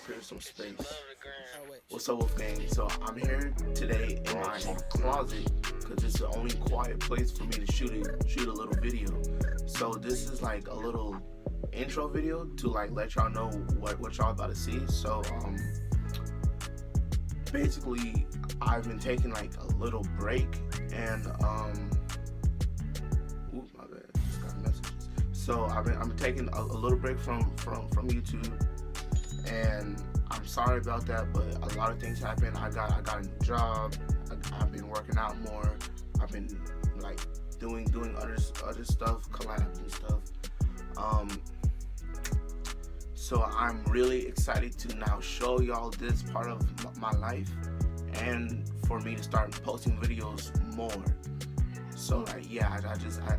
Clear some space. What's up, with gang? So I'm here today in my closet because it's the only quiet place for me to shoot a little video. So this is like a little intro video to like let y'all know what y'all about to see. So basically I've been taking like a little break and ooh, my bad, just got messages. So I've been taking a little break from YouTube, and I'm sorry about that, but a lot of things happened. I got a new job. I've been working out more. I've been like doing other stuff, collabs and stuff. So I'm really excited to now show y'all this part of my life, and for me to start posting videos more. So like, yeah, I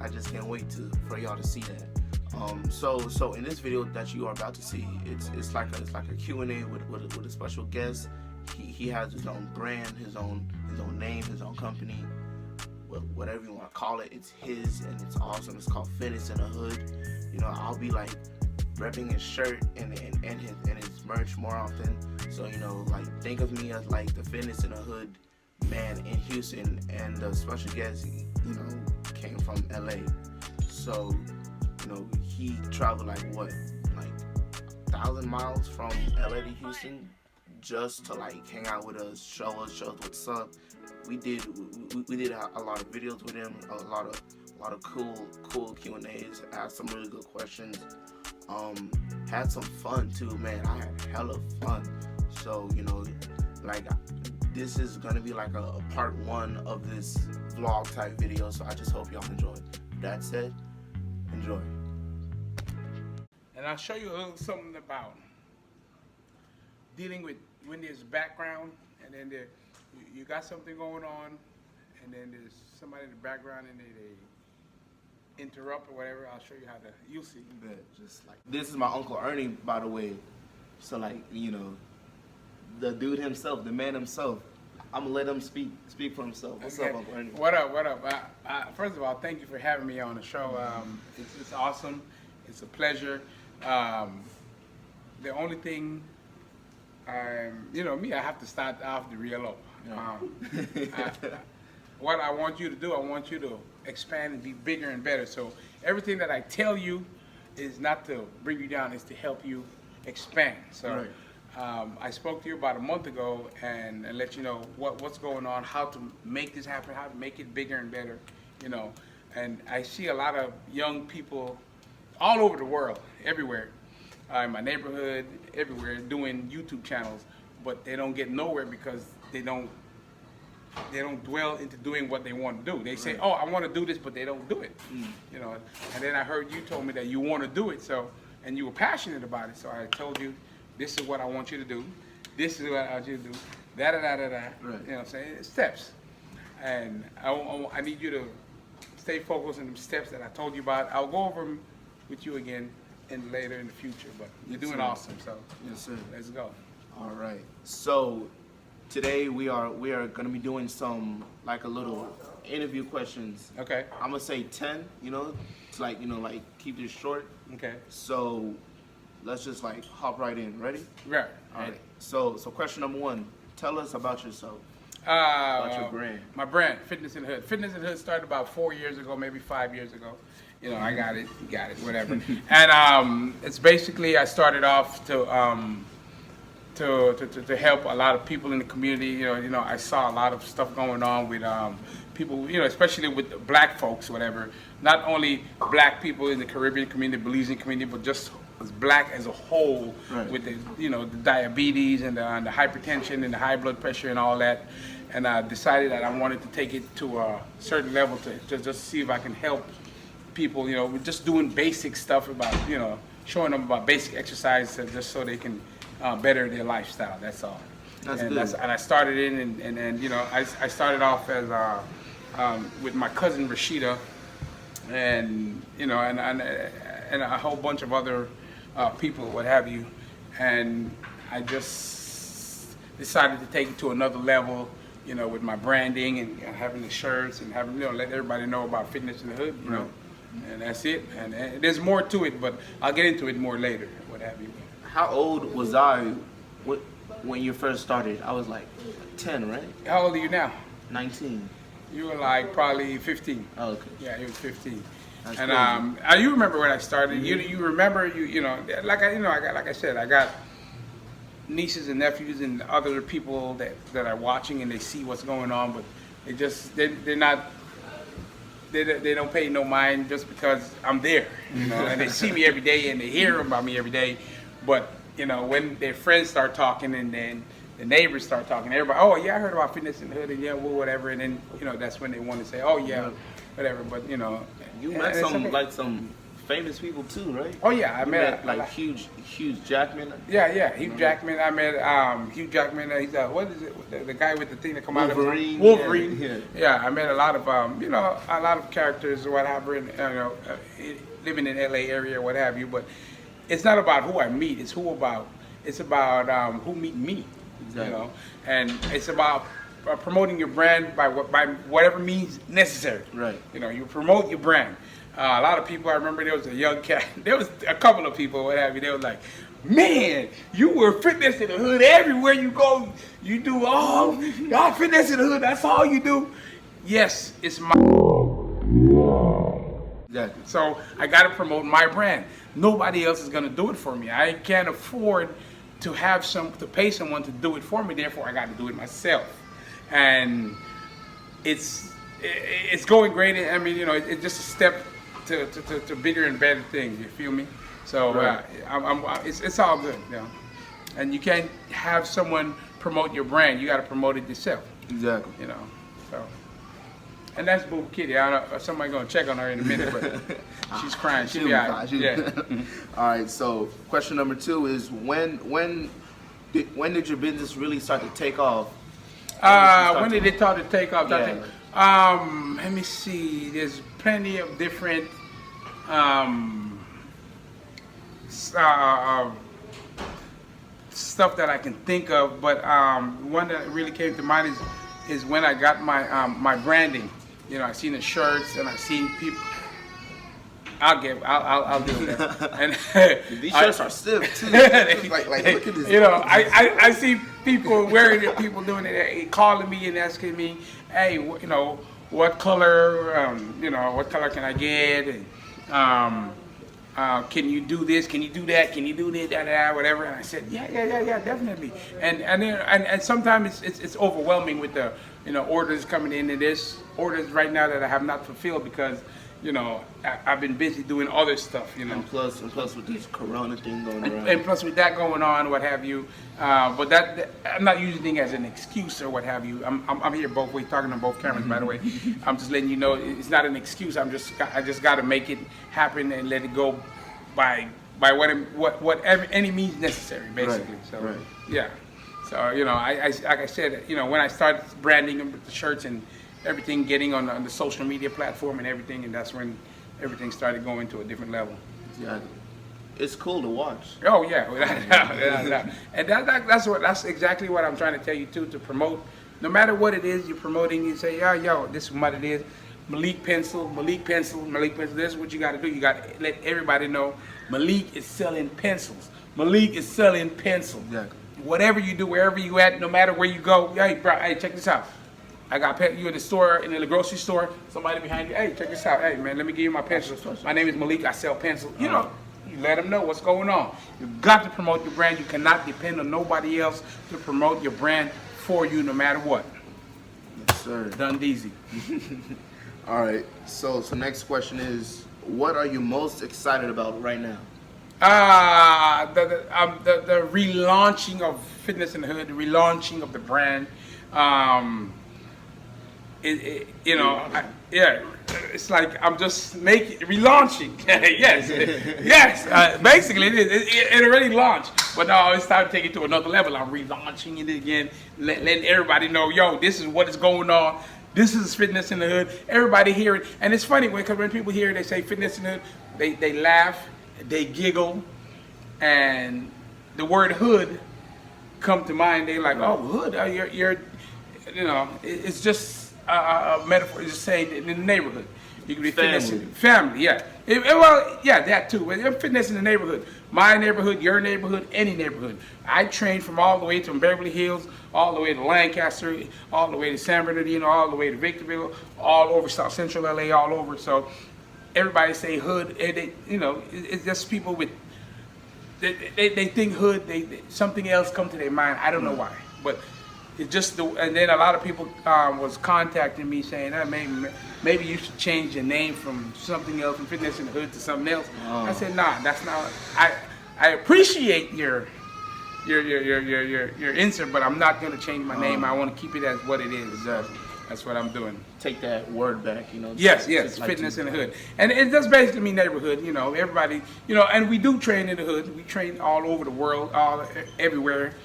just can't wait for y'all to see that. So in this video that you are about to see, it's like a Q&A with a special guest. He has his own brand, his own name, his own company, whatever you want to call it. It's his, and it's awesome. It's called Fitness in the Hood. You know, I'll be like repping his shirt and his merch more often. So, you know, like, think of me as like the Fitness in the Hood man in Houston, and the special guest, you know, came from LA. So, you know, he traveled like 1,000 miles from LA to Houston just to like hang out with us, show us what's up. We did a lot of videos with him, a lot of cool Q&As, asked some really good questions. Had some fun too, man. I had hella fun. So, you know, like, this is gonna be like a part 1 of this vlog type video. So I just hope y'all enjoy. That said, enjoy. And I'll show you a little something about dealing with when there's background, and then you got something going on, and then there's somebody in the background and they interrupt or whatever. I'll show you how you'll see. Just like, this is my Uncle Ernie, by the way. So like, you know, the dude himself, the man himself. I'm gonna let him speak for himself. What's up, Uncle Ernie? What up? First of all, thank you for having me on the show. It's awesome. It's a pleasure. The only thing, you know me, I have to start off the real low. Yeah. What I want you to do, I want you to expand and be bigger and better. So everything that I tell you is not to bring you down, it's to help you expand. So. Right. I spoke to you about a month ago and let you know what's going on, how to make this happen, how to make it bigger and better, you know. And I see a lot of young people all over the world, everywhere, in my neighborhood, everywhere, doing YouTube channels, but they don't get nowhere because they don't dwell into doing what they want to do. They say, oh, I want to do this, but they don't do it, you know. And then I heard you told me that you want to do it, so, and you were passionate about it, so I told you, this is what I want you to do. This is what I want you to do. Da-da-da-da-da. Right. You know what I'm saying? It's steps. And I need you to stay focused on the steps that I told you about. I'll go over them with you again later in the future. But you're doing awesome. So yes, sir. Let's go. All right. So today we are gonna be doing some like a little interview questions. Okay. I'm gonna say 10. You know, to like, you know, like keep this short. Okay. So let's just like hop right in. Ready? Right. All right. So question number 1. Tell us about yourself. About your brand. My brand, Fitness in the Hood. Fitness in the Hood started about 4 years ago, maybe 5 years ago. You know, I got it, you got it, whatever. And it's basically, I started off to help a lot of people in the community. You know, I saw a lot of stuff going on with people, you know, especially with the black folks, whatever. Not only black people in the Caribbean community, Belizean community, but just as black as a whole, right, with the, you know, the diabetes and the hypertension and the high blood pressure and all that. And I decided that I wanted to take it to a certain level to just see if I can help people, you know, with just doing basic stuff about, you know, showing them about basic exercise just so they can better their lifestyle. That's all. That's good. And I started in, and you know, I started off as with my cousin Rashida, and you know, and a whole bunch of other people, what have you, and I just decided to take it to another level, you know, with my branding and having the shirts and having, you know, let everybody know about Fitness in the Hood, you know, and that's it. And there's more to it, but I'll get into it more later, what have you. How old was I what, when you first started, I was like 10, right? How old are you now? 19. You were like probably 15. Oh, okay. Yeah, he was 15. That's And crazy. you remember when I started. Mm-hmm. You remember you know like I said, I got nieces and nephews and other people that are watching and they see what's going on, but they're not they don't pay no mind just because I'm there, you know, and they see me every day and they hear about me every day, but you know when their friends start talking and then the neighbors start talking, everybody, oh yeah, I heard about Fitness in the Hood and yeah, well, whatever, and then you know that's when they want to say, oh yeah, whatever, but you know. You and met it's some okay. like some famous people too, right? Oh yeah, I You met like Hugh Jackman. Yeah, Hugh Jackman. I met Hugh Jackman. He's what is it? The guy with the thing that come Wolverine. out of Wolverine. Yeah. Yeah, I met a lot of you know, a lot of characters or what have you. Living in LA area, what have you. But it's not about who I meet. It's about who meet me. Exactly. You know, and it's about promoting your brand by whatever means necessary. Right. You know, you promote your brand. A lot of people, I remember there was a young cat, there was a couple of people, what have you, they was like, man, you were Fitness in the Hood everywhere you go. You do all Fitness in the Hood, that's all you do. Yes, it's my... Exactly. So I got to promote my brand. Nobody else is going to do it for me. I can't afford to to pay someone to do it for me, therefore I got to do it myself. And it's going great. I mean, you know, it's just a step to bigger and better things. You feel me? So Right. it's all good, you know. And you can't have someone promote your brand. You got to promote it yourself. Exactly. You know. So. And that's Boo Kitty. I don't know. Somebody gonna check on her in a minute, but she's crying. She'll be all right. Yeah. All right. So question number 2 is when did your business really start to take off? When did it start to take off? Yeah. Let me see. There's plenty of different stuff that I can think of, but one that really came to mind is when I got my branding. You know, I seen the shirts and I seen people. I'll deal with that. And These shirts are stiff too. like look at this. You know, I see people wearing it, people doing it, calling me and asking me, hey, you know, what color, you know, what color can I get? And, can you do this? Can you do that? Can you do this? Whatever. And I said, yeah, definitely. And sometimes it's overwhelming with the, you know, orders coming in. And there's orders right now that I have not fulfilled because, you know, I've been busy doing other stuff, you know. And plus with this Corona thing going around. And plus with that going on, what have you. But that I'm not using it as an excuse or what have you. I'm here both ways, talking on both cameras, by the way. I'm just letting you know it's not an excuse. I just got to make it happen and let it go by whatever any means necessary, basically. Right, So right. yeah. So you know, I like I said, you know, when I started branding them with the shirts and everything, getting on the social media platform and everything, and that's when everything started going to a different level. Yeah. It's cool to watch. Oh yeah, without a doubt. And that's exactly what I'm trying to tell you too. To promote, no matter what it is you're promoting, you say, yo, this is what it is. Malik Pencil. This is what you got to do. You got to let everybody know Malik is selling pencils. Malik is selling pencils. Exactly. Whatever you do, wherever you at, no matter where you go, hey, bro, hey, check this out. I got you in the store, in the grocery store. Somebody behind you, hey, check this out. Hey, man, let me give you my pencils. My name is Malik. I sell pencils. You know. You let them know what's going on. You've got to promote your brand. You cannot depend on nobody else to promote your brand for you, no matter what. Yes, sir. Done easy. All right. So next question is, what are you most excited about right now? The relaunching of Fitness in the Hood, the relaunching of the brand. You know, it's like I'm just relaunching. yes. Basically, it is. It already launched, but now it's time to take it to another level. I'm relaunching it again, letting everybody know, yo, this is what is going on. This is Fitness in the Hood. Everybody hear it, and it's funny because when people hear it, they say Fitness in the Hood, they laugh, they giggle, and the word hood come to mind. They like, oh, hood, you're, you know, it's just a metaphor. It's just saying in the neighborhood. You can be Family. family, yeah. Well, yeah, that too. But fitness in the neighborhood, my neighborhood, your neighborhood, any neighborhood. I train from all the way from Beverly Hills, all the way to Lancaster, all the way to San Bernardino, all the way to Victorville, all over South Central LA, all over. So everybody say hood, and they, you know, it's just people with. They think hood. Something else come to their mind. I don't know why, but. It's just and then a lot of people was contacting me saying, maybe you should change your name from something else, from Fitness in the Hood to something else. Oh. I said, nah, that's not. I appreciate your insert, but I'm not going to change my name. I want to keep it as what it is. Exactly. That's what I'm doing. Take that word back, you know. Yes, like Fitness in the Hood, and it does basically mean neighborhood. You know, everybody, you know, and we do train in the hood. We train all over the world, everywhere.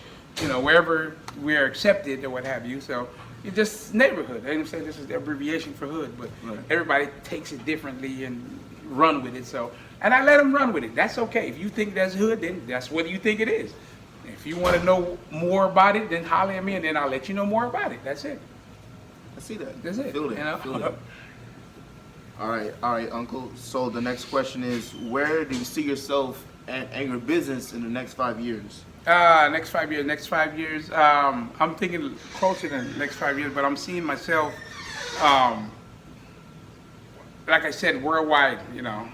You know, wherever we are accepted or what have you. So it's just neighborhood. I didn't say this is the abbreviation for hood, but everybody takes it differently and run with it. So, and I let them run with it. That's okay. If you think that's hood, then that's what you think it is. If you want to know more about it, then holler at me, and then I'll let you know more about it. That's it. I see that. That's it. Feel it. You know? Feel it. All right, Uncle. So the next question is, where do you see yourself and your business in the next 5 years? Next 5 years. Next 5 years. I'm thinking closer than the next 5 years, but I'm seeing myself, like I said, worldwide. You know,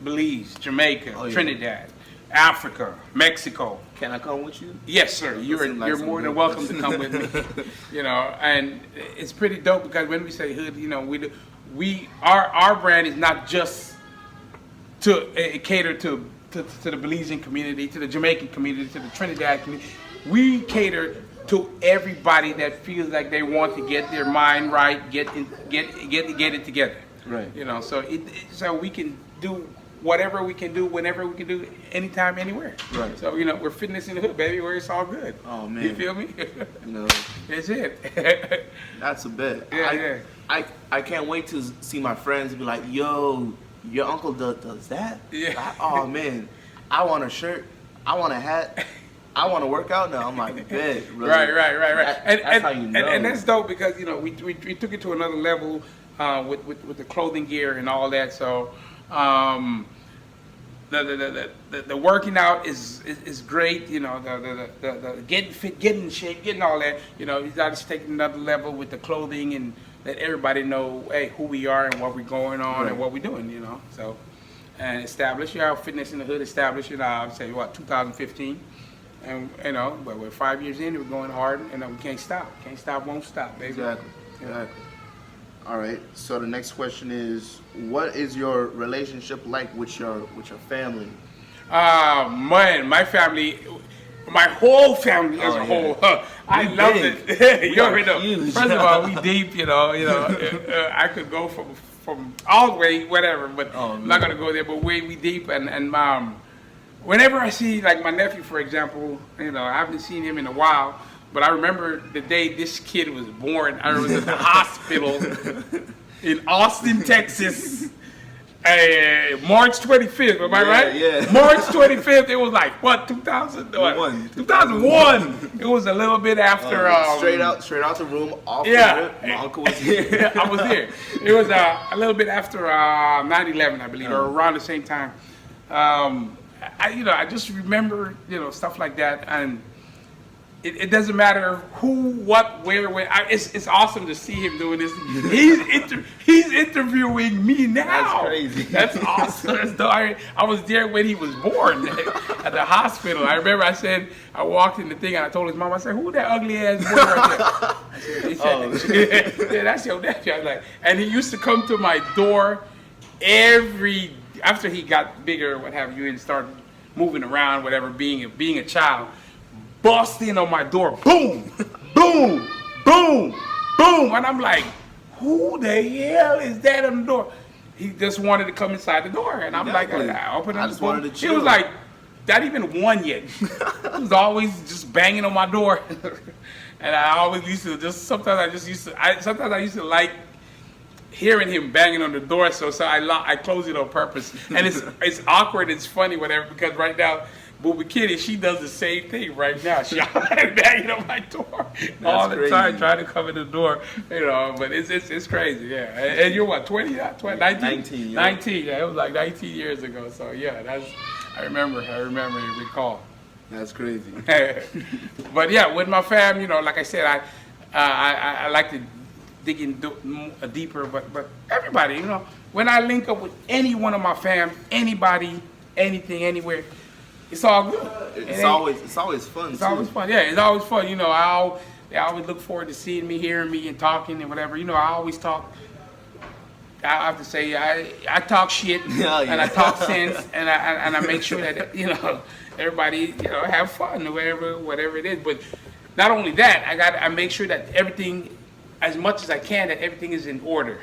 Belize, Jamaica, Trinidad, Africa, Mexico. Can I come with you? Yes, sir. You're more than welcome to come with me. You know, and it's pretty dope because when we say hood, you know, our brand is not just to cater to the Belizean community, to the Jamaican community, to the Trinidad community. We cater to everybody that feels like they want to get their mind right, get it together. Right. You know, so so we can do whatever we can do, whenever we can do, anytime, anywhere. Right. So, you know, we're Fitness in the Hood, baby, where it's all good. Oh, man. You feel me? You know. That's it. That's a bet. Yeah, I can't wait to see my friends be like, yo, your uncle does that? Yeah. Oh, man. I want a shirt. I want a hat. I want to work out now. I'm like, bet. Really. Right. That's how you know. And that's dope because, you know, we took it to another level with the clothing gear and all that. So the working out is great. You know, the getting fit, getting in shape, getting all that. You know, you got to take another level with the clothing and let everybody know, hey, who we are and what we're going on and what we're doing. You know, so and establish our Fitness in the Hood. Establish it. I'll say 2015. And you know, but we're 5 years in, we're going hard, and we can't stop. Can't stop, won't stop, baby. Exactly. All right. So the next question is, what is your relationship like with your family? Man, my family, my whole family as a whole. I love it. You already know. Huge. First of all, we deep. You know. I could go from all the way, whatever, but I'm not gonna go there. But we deep, and whenever I see, like my nephew, for example, you know, I haven't seen him in a while, but I remember the day this kid was born. I was at the hospital in Austin, Texas, March 25th. Am I right? Yeah. March 25th. It was like what, 2001? 2001. It was a little bit after. Straight out the room. Off the rip. My uncle was here. Yeah, I was there. It was a little bit after 9/11, I believe, or around the same time. I just remember, you know, stuff like that, and it doesn't matter who, what, where, when. It's awesome to see him doing this. He's interviewing me now. That's crazy. That's awesome. That's dope. I was there when he was born at the hospital. I remember I walked in the thing and I told his mom, I said, "Who that ugly ass boy right there?" He said, "Yeah, that's your nephew." I was like, and he used to come to my door after he got bigger, what have you, and started moving around, whatever, being a child, bust in on my door, boom, boom, boom, boom, and I'm like, who the hell is that on the door? He just wanted to come inside the door, and I'm like, I opened up the door. He was like, not even one yet. He was always just banging on my door, and I always used to sometimes I used to like hearing him banging on the door, so I close it on purpose, and it's awkward, it's funny, whatever, because right now Booby Kitty, she does the same thing right now. She banging on my door all the crazy. time, trying to come in the door, you know. But it's crazy, yeah. And you're what, 20, 19? 19, yeah. 19, yeah. It was like 19 years ago. So yeah, I remember and recall. That's crazy. But yeah, with my fam, you know, like I said, I like to dig in deeper. But everybody, you know, when I link up with any one of my fam, anybody, anything, anywhere, it's all good. It's always fun. It's always fun. Yeah, it's always fun. You know, they always look forward to seeing me, hearing me, and talking and whatever. You know, I always talk. I have to say, I talk shit Yeah. and I talk sense, and I make sure that, you know, everybody, you know, have fun or whatever it is. But not only that, I make sure that everything, as much as I can, that everything is in order.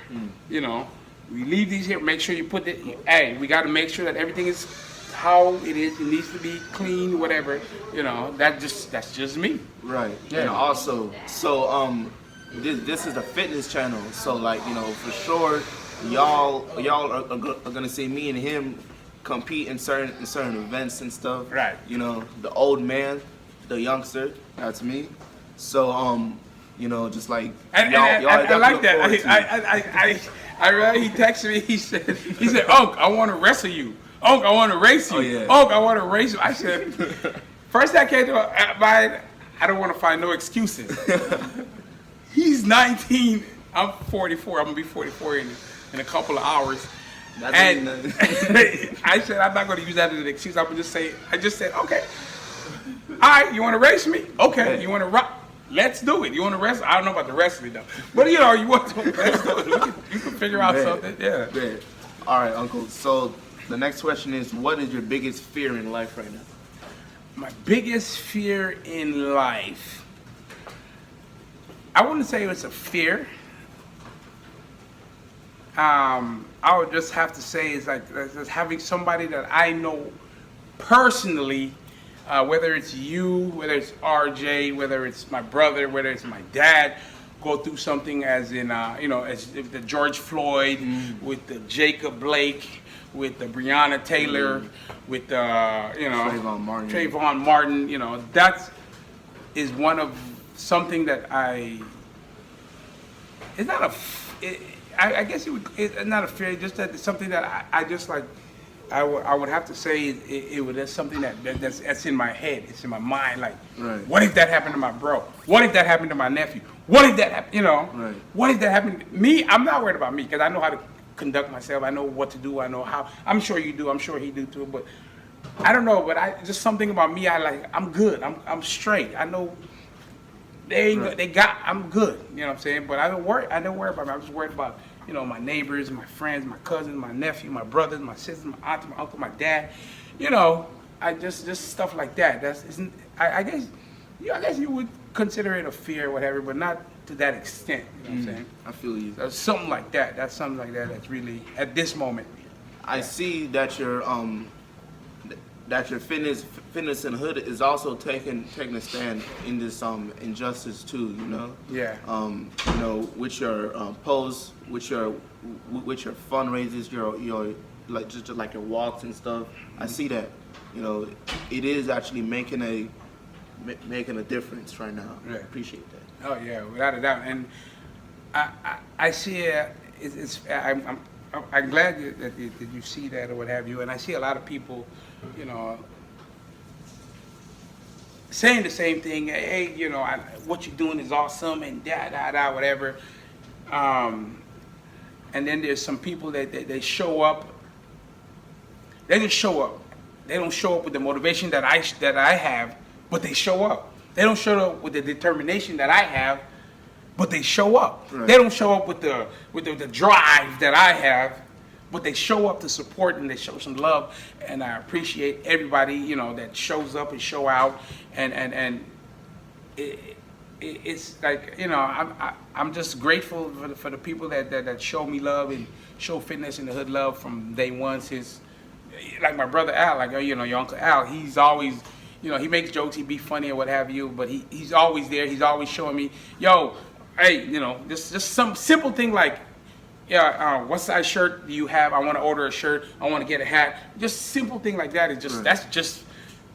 You know, we leave these here. Make sure you put it. Hey, we got to make sure that everything is how it is. It needs to be clean, whatever. You know, that's just me. Right. Yeah. And also, so this is a fitness channel. So like, you know, for sure, y'all are gonna see me and him compete in certain events and stuff. Right. You know, the old man, the youngster, that's me. So you know, just like And y'all I like look that. forward to it. I read he texted me. He said, Unc, I want to wrestle you. Unc, I want to race you. Oh, yeah. Unc, I want to race you. I said, first I came to mind, I don't want to find no excuses. He's 19. I'm 44. I'm gonna be 44 in a couple of hours. That And doesn't mean I said, I'm not going to use that as an excuse. I just said, okay. All right, you want to race me? Okay. You want to rock? Let's do it. You want to wrestle? I don't know about the wrestling though. But you know, you want to, let's do it. You can figure out something. Yeah. Yeah. All right, Uncle. So the next question is, what is your biggest fear in life right now? My biggest fear in life, I wouldn't say it's a fear. I would just have to say is like just having somebody that I know personally, whether it's you, whether it's RJ, whether it's my brother, whether it's my dad, go through something as in, you know, as if the George Floyd, with the Jacob Blake, with the Breonna Taylor, with the, you know, Trayvon Martin, you know, that is one of something that it's not I guess it's not a fear, just that it's something that I just like, I would have to say that's something that's in my head, it's in my mind, like, right. What if that happened to my bro? What if that happened to my nephew? What if that happened, you know? Right. What if that happened to me? I'm not worried about me, because I know how to conduct myself, I know what to do, I know how, I'm sure you do, I'm sure he do too, but I don't know, but just something about me, I'm good, I'm straight, I know I'm good, you know what I'm saying? But I don't worry about me. I'm just worried about, you know, my neighbors, my friends, my cousins, my nephew, my brothers, my sisters, my aunts, my uncle, my dad. You know, I just stuff like that. I guess you would consider it a fear or whatever, but not to that extent. You know what I'm saying? I feel you. That's something like that. That's something like that. That's really at this moment. I see that your fitness and hood is also taking a stand in this injustice too, you know. Yeah. You know, with your posts, with your fundraisers, your like just like your walks and stuff. I see that, you know, it is actually making a difference right now. Yeah. I appreciate that. Oh yeah, without a doubt. And I see I'm glad that you see that or what have you. And I see a lot of people, you know, saying the same thing. Hey, you know, what you're doing is awesome and whatever. And then there's some people that they show up. They just show up. They don't show up with the motivation that I have, but they show up. They don't show up with the determination that I have, but they show up. Right. They don't show up with the drive that I have, but they show up to support and they show some love. And I appreciate everybody, you know, that shows up and show out. And it's like, you know, I'm just grateful for the people that show me love and show Fitness in the Hood love from day one. Since, like my brother Al, like, you know, your Uncle Al, he's always, you know, he makes jokes, he be funny or what have you, but he's always there. He's always showing me, yo, hey, you know, just some simple thing like, yeah, what size shirt do you have? I want to order a shirt. I want to get a hat. Just simple thing like that is just, that's just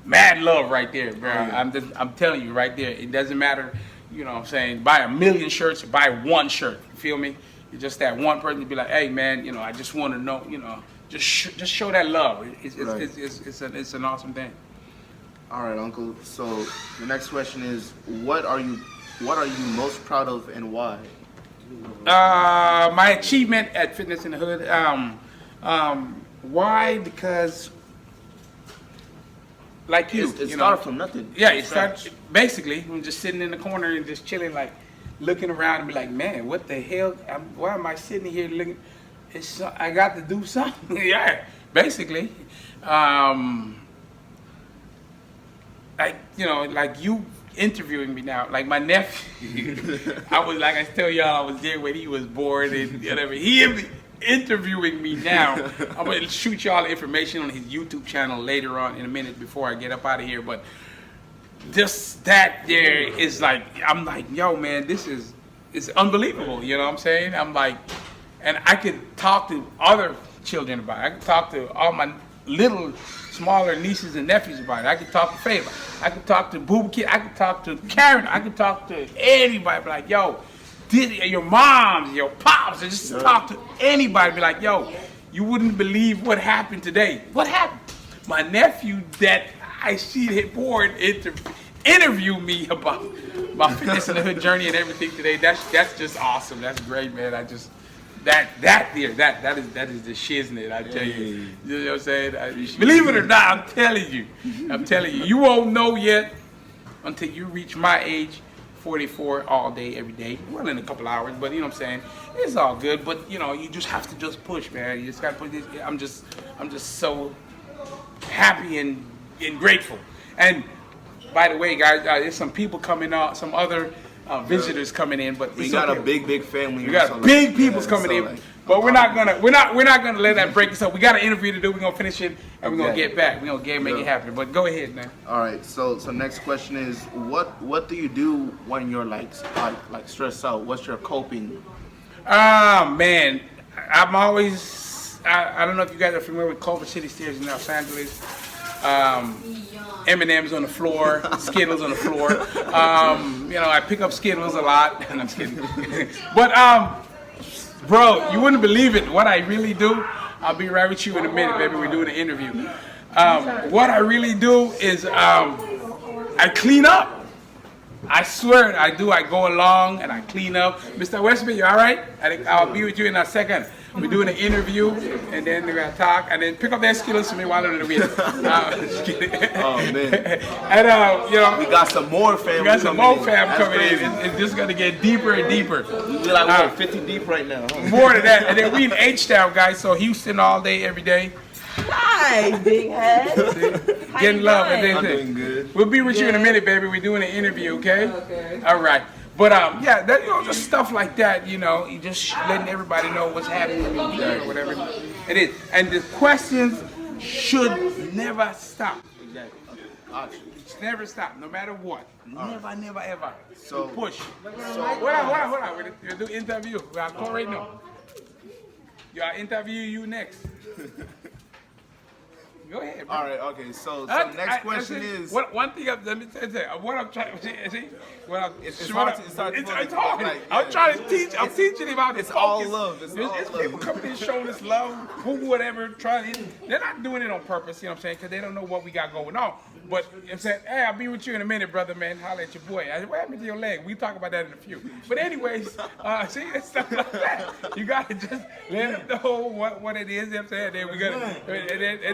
mad love right there, bro. yeah. I'm telling you right there. It doesn't matter, you know what I'm saying, buy 1,000,000 shirts or buy one shirt. You feel me? It's just that one person to be like, hey man, you know, I just want to know, you know, just show that love. Right. It's an awesome thing. All right, Uncle. So the next question is, what are you most proud of and why? My achievement at Fitness in the Hood. Why? Because, like you, It you started know, from nothing. yeah, it started basically. I'm just sitting in the corner and just chilling, like looking around and be like, man, what the hell? Why am I sitting here looking? I got to do something. Yeah, basically. Like, you know, like you interviewing me now, like my nephew. I was like, I tell y'all, I was there when he was born and whatever. He is interviewing me now. I'm gonna shoot y'all the information on his YouTube channel later on in a minute before I get up out of here. But just that there is like, I'm like, yo man, it's unbelievable. You know what I'm saying? I'm like, and I could talk to other children about it. I could talk to all my little smaller nieces and nephews about it. I could talk to Faye. I could talk to Booba Kid. I could talk to Karen. I could talk to anybody. Be like, yo, your moms, your pops, and just talk to anybody. Be like, yo, you wouldn't believe what happened today. What happened? My nephew that I see hit board interview me about my Fitness in the Hood journey and everything today. That's just awesome. That's great, man. I just. That is the shiznit, I tell you. You know what I'm saying? Believe it or not, I'm telling you. You won't know yet until you reach my age, 44, all day, every day. Well, in a couple hours, but you know what I'm saying? It's all good, but you know, you just have to just push, man. You just gotta put this. I'm just so happy and grateful. And by the way, guys, there's some people coming out, some other visitors coming in, but We got a big family. We got big people's coming in, but we're not gonna let that break us up. We got an interview to do. We're gonna finish it and we're gonna get back. We're gonna make it happen. But go ahead, man. All right. So next question is, what do you do when you're like stressed out? What's your coping? Man, I'm always. I don't know if you guys are familiar with Culver City Stairs in Los Angeles. M&M's on the floor, Skittles on the floor. You know, I pick up Skittles a lot, and I'm just kidding. But bro, you wouldn't believe it. What I really do, I'll be right with you in a minute, baby. We're doing an interview. What I really do is I clean up. I swear I do. I go along and I clean up. Mr. Westby, you all right? I'll be with you in a second. We're doing an interview, and then we're gonna talk, and then pick up that Skittles for me while I'm in the video. Just kidding. Oh man! And you know, we got some more fam. We got some more fam coming in. It's just gonna get deeper and deeper. We're like 50 deep right now. Huh? More than that, and then we in H-Town, guys. So Houston all day, every day. Hi, big head. Getting love. I'm doing good. We'll be with you in a minute, baby. We're doing an interview, okay? Okay. All right. But yeah, that, you know, just stuff like that, you know, you just letting everybody know what's happening or whatever it is. And the questions should never stop. Exactly. It's never stop, no matter what. Never, ever. So push. Hold on. We'll do interview. We'll call right now. I'll interview you next. Go ahead, bro. All right, okay. So next question is. One thing. Let me tell you. What I'm trying to see. It's hard. I'm trying to teach. I'm teaching him how to focus. All love. It's people coming in showing us love, whatever. They're not doing it on purpose. You know what I'm saying? Because they don't know what we got going on. But I'm saying, hey, I'll be with you in a minute, brother, man. Holla at your boy. What happened to your leg? We talk about that in a few. But anyways, see, it's stuff like that. You gotta just let them know what it is. You know what I'm saying?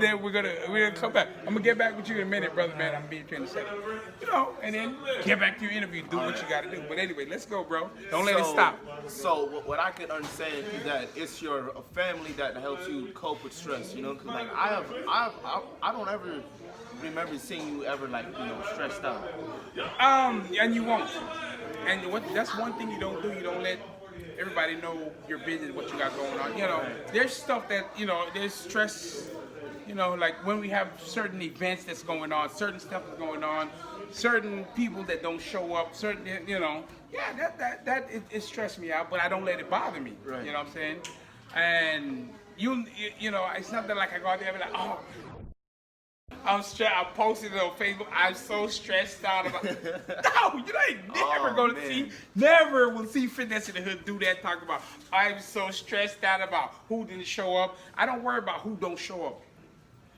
Then we're gonna come back. I'm gonna get back with you in a minute, brother, man. I'm gonna be with you in a second. You know, and then get back to your interview. Do what you gotta do. But anyway, let's go, bro. Don't let it stop. So what I can understand is that it's your family that helps you cope with stress. You know, because like I don't ever remember seeing you ever like, you know, stressed out. And you won't. And that's one thing you don't do. You don't let everybody know your business, what you got going on. You know, there's stuff that, you know, there's stress. You know, like when we have certain events that's going on, certain stuff that's going on, certain people that don't show up, certain, you know, yeah, that it stressed me out, but I don't let it bother me. Right. You know what I'm saying? And you know, it's not that like I go out there and be like, oh, I'm stressed. I posted it on Facebook. I'm so stressed out about. No, you ain't never Oh, gonna man. see. Never will see Fitness in the Hood do that. Talk about. I'm so stressed out about who didn't show up. I don't worry about who don't show up.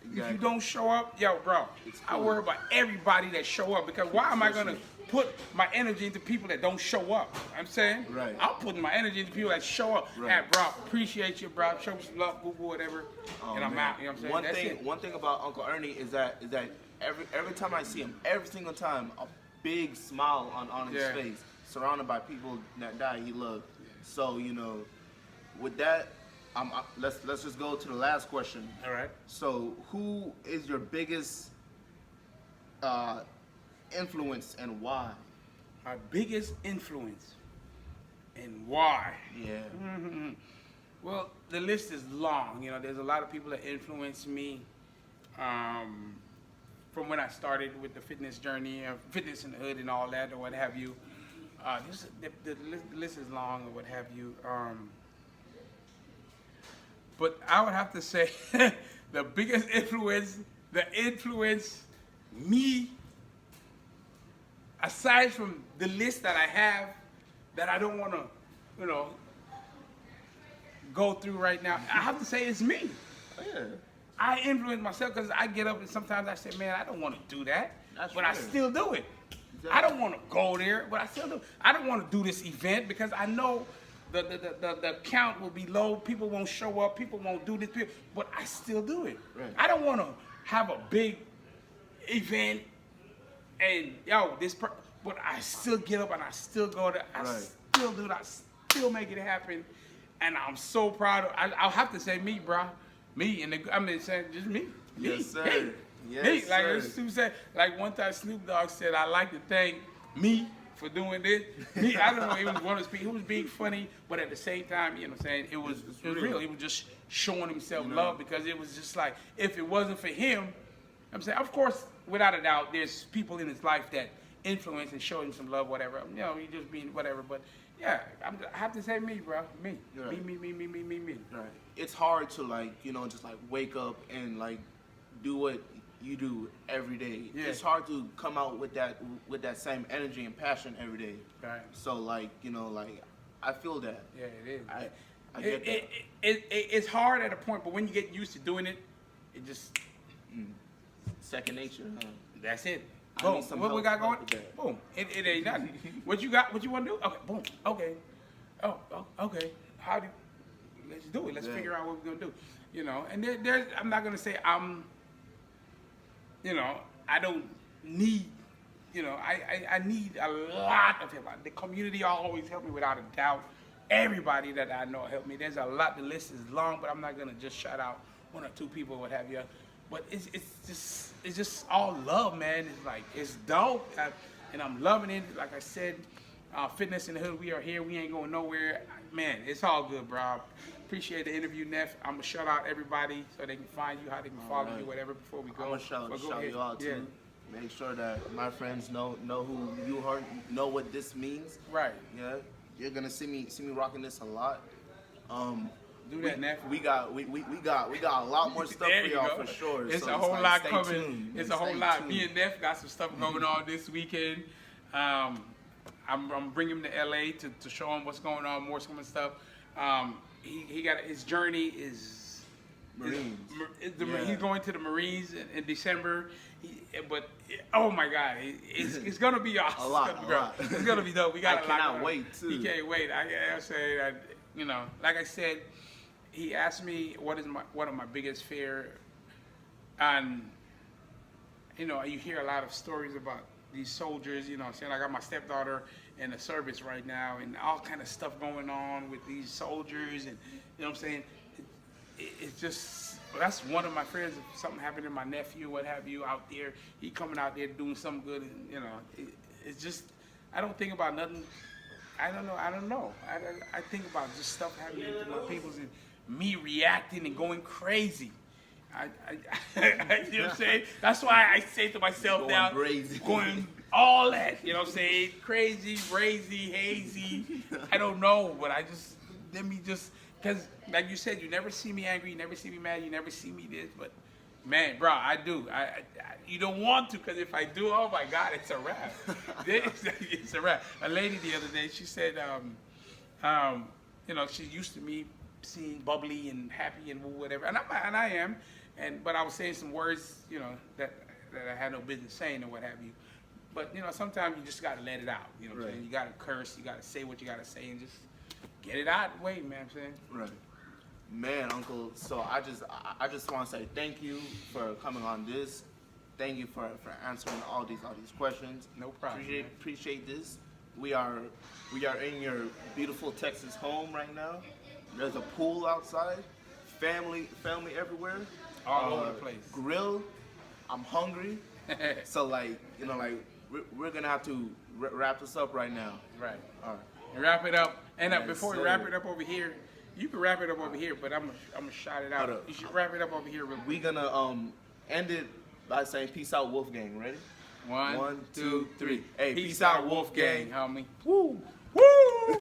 If you Exactly. don't show up, yo, bro, I cool. worry about everybody that show up because why am I gonna put my energy into people that don't show up? I'm saying, Right. I'm putting my energy into people that show up. Right. Hey, bro, appreciate you, bro. Show me some love, boo boo, whatever, Oh, and I'm man. out. You know what I'm saying? One That's thing, it. one thing about Uncle Ernie is that every time I see him, every single time, a big smile on his Yeah. face, surrounded by people that he loved. So with that, let's just go to the last question. All right. So who is your biggest influence and why? My biggest influence and why? Yeah. Well, the list is long. You know, there's a lot of people that influenced me from when I started with the fitness journey, fitness in the hood, and all that, or what have you. The list is long, or what have you. But I would have to say the biggest influence, me, aside from the list that I have, that I don't want to, go through right now. I have to say it's me. Oh, yeah. I influence myself because I get up and sometimes I say, man, I don't want to do that, That's but I right. still do it. Exactly. I don't want to go there, but I still do. I don't want to do this event because I know the count will be low. People won't show up. People won't do this, but I still do it. Right. I don't want to have a big event and but I still get up and I still go there. I Right. still do it. I still make it happen, and I'm so proud of. I'll have to say me, bro. Me and saying just me. Me. Yes, sir. Me. Yes, Me. Like sir. Snoop said, like one time Snoop Dogg said, I like to thank me for doing this. Me, I don't know, he was one of he was being funny, but at the same time, you know what I'm saying, it was real. He was just showing himself love because it was just like, if it wasn't for him, I'm saying, of course, without a doubt, there's people in his life that influence and show him some love, whatever. You know, he just being whatever, but yeah, I have to say me, bro. Me. Right. Me. Right. It's hard to just wake up and do what you do every day. Yeah. It's hard to come out with that same energy and passion every day. Right. So I feel that. Yeah, it is. I get that. It's hard at a point, but when you get used to doing it, it just Second nature. Huh? that's it. I Boom. need some What we help got going? with that. Boom. It ain't nothing. What you got? What you want to do? Okay. Boom. Okay. Oh. Okay. How do? Let's do it. Let's Yeah. figure out what we're gonna do. You know. And there's. I'm not gonna say I'm. I don't need. I need a lot of help. The community always help me without a doubt. Everybody that I know helped me. There's a lot. The list is long, but I'm not gonna just shout out one or two people, what have you. But it's just all love, man. It's dope, and I'm loving it. Like I said, Fitness in the Hood. We are here. We ain't going nowhere, man. It's all good, bro. Appreciate the interview, Neff. I'm gonna shout out everybody so they can find you, how they can follow you, whatever. Before we go, I'm gonna shout But go ahead. you out too. Make sure that my friends know who you are, know what this means. Right. Yeah, you're gonna see me rocking this a lot. Do that, Neff. We got a lot more stuff There for you y'all go. for sure. It's So a whole lot stay coming. tuned. It's a Stay whole lot. tuned. Me and Neff got some stuff going on this weekend. I'm bringing him to LA to show him what's going on, more some stuff. He got his journey is Marines. Yeah. He's going to the Marines in December. Oh my God, it's gonna be awesome. A lot. It's gonna be dope. We got I a lot cannot going on. wait, too. He can't wait. I say that, like I said, he asked me one of my biggest fear, and you hear a lot of stories about these soldiers. Saying I got my stepdaughter in the service right now, and all kind of stuff going on with these soldiers, and what I'm saying. It's just, that's one of my friends. If something happened to my nephew, what have you, out there, he coming out there doing something good, and it's just, I don't think about nothing. I don't know. I think about just stuff happening to my peoples and me reacting and going crazy. You know what I'm saying? That's why I say to myself Going now, crazy. going all that, you know what I'm saying? Crazy, crazy, hazy. I don't know, but let me just, because like you said, you never see me angry, you never see me mad, you never see me this, but Man, bro, I do. You don't want to, because if I do, oh my God, it's a wrap. It's a wrap. A lady the other day, she said, you know, she's used to me seeing bubbly and happy and whatever, and I am, but I was saying some words, you know, that I had no business saying or what have you. But you know, sometimes you just gotta let it out. You know what I'm saying? You gotta curse, you gotta say what you gotta say, and just get it out the way, man. I'm saying. Right. Man, Uncle, so I just want to say thank you for coming on this. Thank you for answering all these questions. No problem. Appreciate this. We are in your beautiful Texas home right now. There's a pool outside. Family everywhere. All over the place. Grill. I'm hungry. So like, you know, like we're gonna have to wrap this up right now. Right. All right. And wrap it up. And Yes, before we sir. wrap it up over here, you can wrap it up over here, but I'm gonna shout it out. Hold up. You should wrap it up over here real quick. We gonna end it by saying peace out, Wolfgang. Ready? 1, 2, 3. Hey, Peace out, Wolfgang, homie. Woo. Woo!